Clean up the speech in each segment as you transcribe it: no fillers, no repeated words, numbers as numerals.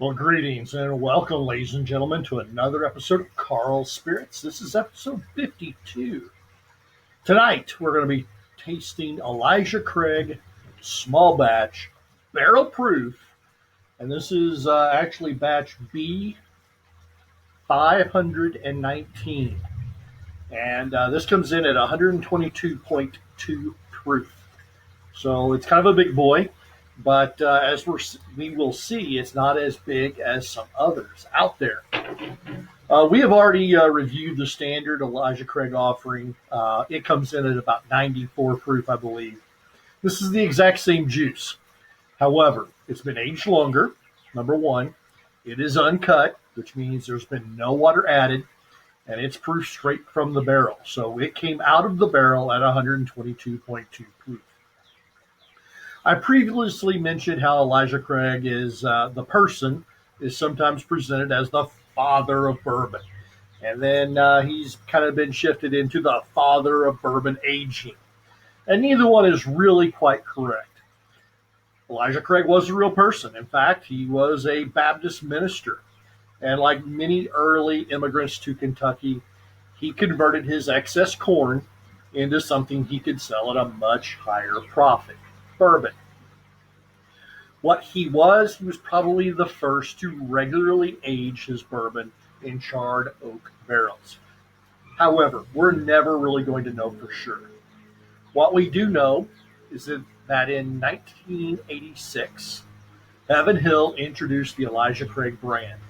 Well, greetings and welcome, ladies and gentlemen, to another episode of Karls Spirits. This is episode 52. Tonight, we're going to be tasting Elijah Craig small batch barrel proof, and this is actually batch B519. And this comes in at 122.2 proof. So it's kind of a big boy, but as we will see, it's not as big as some others out there. We have already reviewed the standard Elijah Craig offering. It comes in at about 94 proof, I believe. This is the exact same juice. However, it's been aged longer. Number one, it is uncut, which means there's been no water added, and it's proof straight from the barrel. So it came out of the barrel at 122.2 proof. I previously mentioned how Elijah Craig is the person is sometimes presented as the father of bourbon. And then he's kind of been shifted into the father of bourbon aging. And neither one is really quite correct. Elijah Craig was a real person. In fact, he was a Baptist minister. And like many early immigrants to Kentucky, he converted his excess corn into something he could sell at a much higher profit, bourbon. What he was probably the first to regularly age his bourbon in charred oak barrels. However, we're never really going to know for sure. What we do know is that in 1986, Evan Hill introduced the Elijah Craig brand.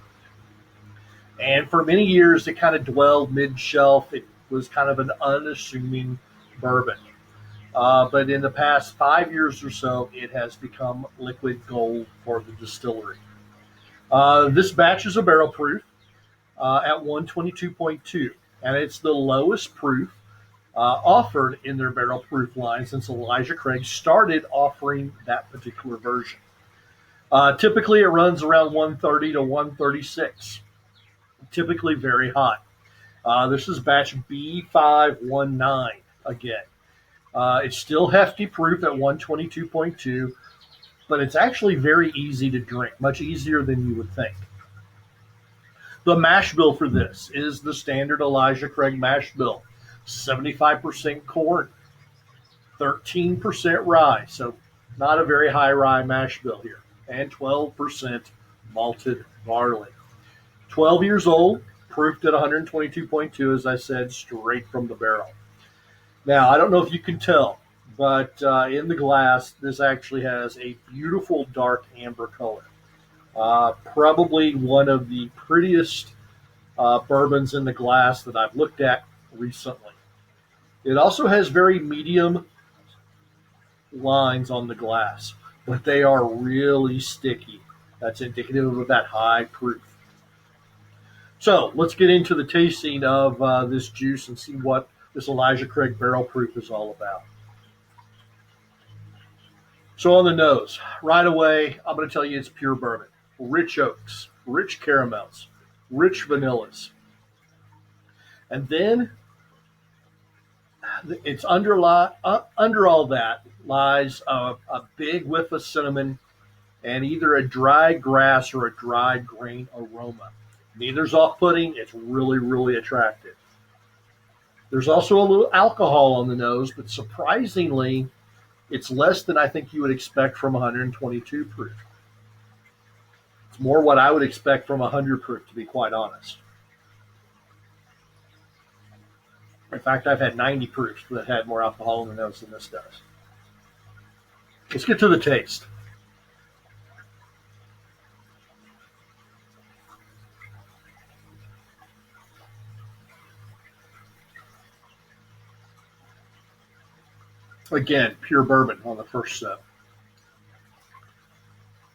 And for many years, it kind of dwelled mid-shelf. It was kind of an unassuming bourbon. But in the past 5 years or so, it has become liquid gold for the distillery. This batch is a barrel proof at 122.2, and it's the lowest proof offered in their barrel proof line since Elijah Craig started offering that particular version. Typically, it runs around 130 to 136, typically very hot. This is batch B519 again. It's still hefty proof at 122.2, but it's actually very easy to drink, much easier than you would think. The mash bill for this is the standard Elijah Craig mash bill: 75% corn, 13% rye, so not a very high rye mash bill here, and 12% malted barley. 12 years old, proofed at 122.2, as I said, straight from the barrel. Now, I don't know if you can tell, but in the glass, this actually has a beautiful dark amber color. Probably one of the prettiest bourbons in the glass that I've looked at recently. It also has very medium lines on the glass, but they are really sticky. That's indicative of that high proof. So let's get into the tasting of this juice and see what this Elijah Craig barrel proof is all about. So on the nose, right away, I'm going to tell you it's pure bourbon. Rich oaks, rich caramels, rich vanillas. And then it's under all that lies a big whiff of cinnamon and either a dried grass or a dried grain aroma. Neither's off-putting. It's really, really attractive. There's also a little alcohol on the nose, but surprisingly, it's less than I think you would expect from 122 proof. It's more what I would expect from 100 proof, to be quite honest. In fact, I've had 90 proofs that had more alcohol in the nose than this does. Let's get to the taste. Again, pure bourbon on the first sip,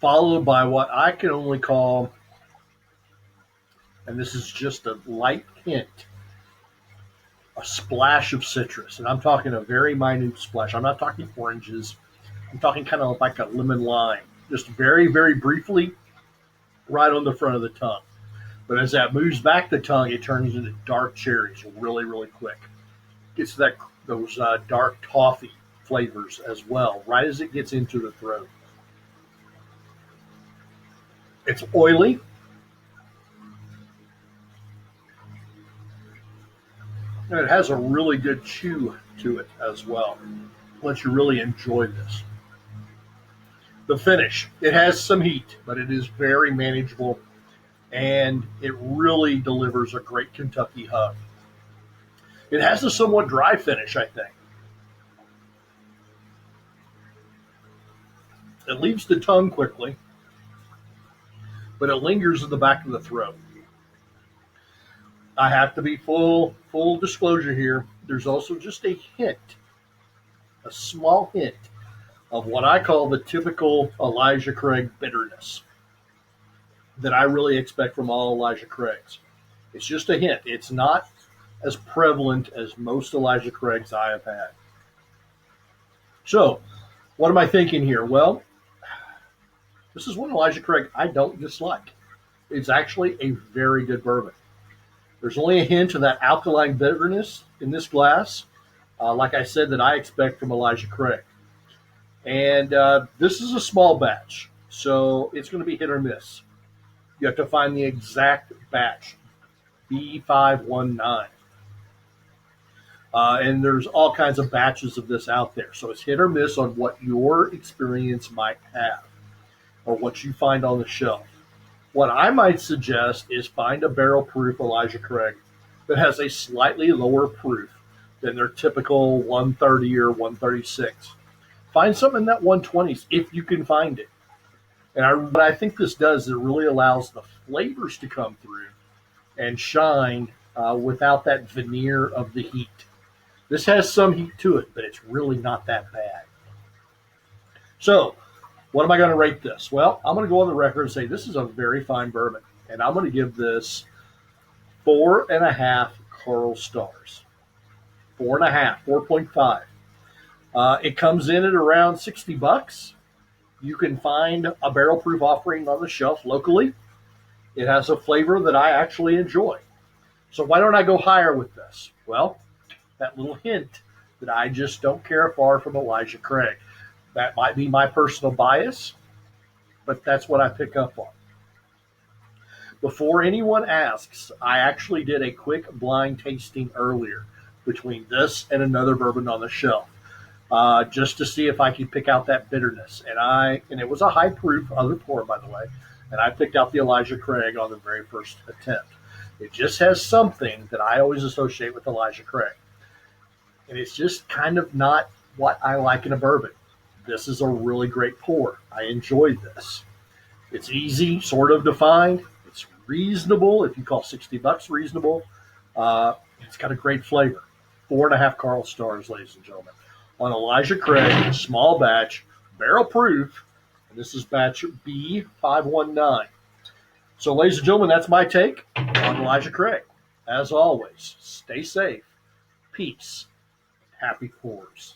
followed by what I can only call, and this is just a light hint, a splash of citrus. And I'm talking a very minute splash. I'm not talking oranges. I'm talking kind of like a lemon lime, just very, very briefly right on the front of the tongue. But as that moves back the tongue, it turns into dark cherries really, really quick. Gets those dark toffee flavors as well, right as it gets into the throat. It's oily. And it has a really good chew to it as well. Lets you really enjoy this. The finish, it has some heat, but it is very manageable and it really delivers a great Kentucky hug. It has a somewhat dry finish, I think. It leaves the tongue quickly, but it lingers in the back of the throat. I have to be full disclosure here. There's also just a hint, a small hint of what I call the typical Elijah Craig bitterness that I really expect from all Elijah Craigs. It's just a hint. It's not as prevalent as most Elijah Craigs I have had. So, what am I thinking here? Well, this is one Elijah Craig I don't dislike. It's actually a very good bourbon. There's only a hint of that alkaline bitterness in this glass, like I said, that I expect from Elijah Craig. And this is a small batch, so it's going to be hit or miss. You have to find the exact batch, B519. And there's all kinds of batches of this out there. So it's hit or miss on what your experience might have or what you find on the shelf. What I might suggest is find a barrel proof Elijah Craig that has a slightly lower proof than their typical 130 or 136. Find something in that 120s if you can find it. And what I think this does is it really allows the flavors to come through and shine without that veneer of the heat. This has some heat to it, but it's really not that bad. So, what am I going to rate this? Well, I'm going to go on the record and say this is a very fine bourbon, and I'm going to give this 4.5 Karls stars. 4.5, 4.5. It comes in at around $60. You can find a barrel proof offering on the shelf locally. It has a flavor that I actually enjoy. So why don't I go higher with this? Well, that little hint that I just don't care for from Elijah Craig. That might be my personal bias, but that's what I pick up on. Before anyone asks, I actually did a quick blind tasting earlier between this and another bourbon on the shelf, just to see if I could pick out that bitterness. And it was a high proof other pour, by the way, and I picked out the Elijah Craig on the very first attempt. It just has something that I always associate with Elijah Craig. And it's just kind of not what I like in a bourbon. This is a really great pour. I enjoyed this. It's easy, sort of, to find. It's reasonable, if you call $60 reasonable. It's got a great flavor. 4.5 Karls stars, ladies and gentlemen. On Elijah Craig, small batch, barrel proof, and this is batch B519. So, ladies and gentlemen, that's my take on Elijah Craig. As always, stay safe, peace, happy pours.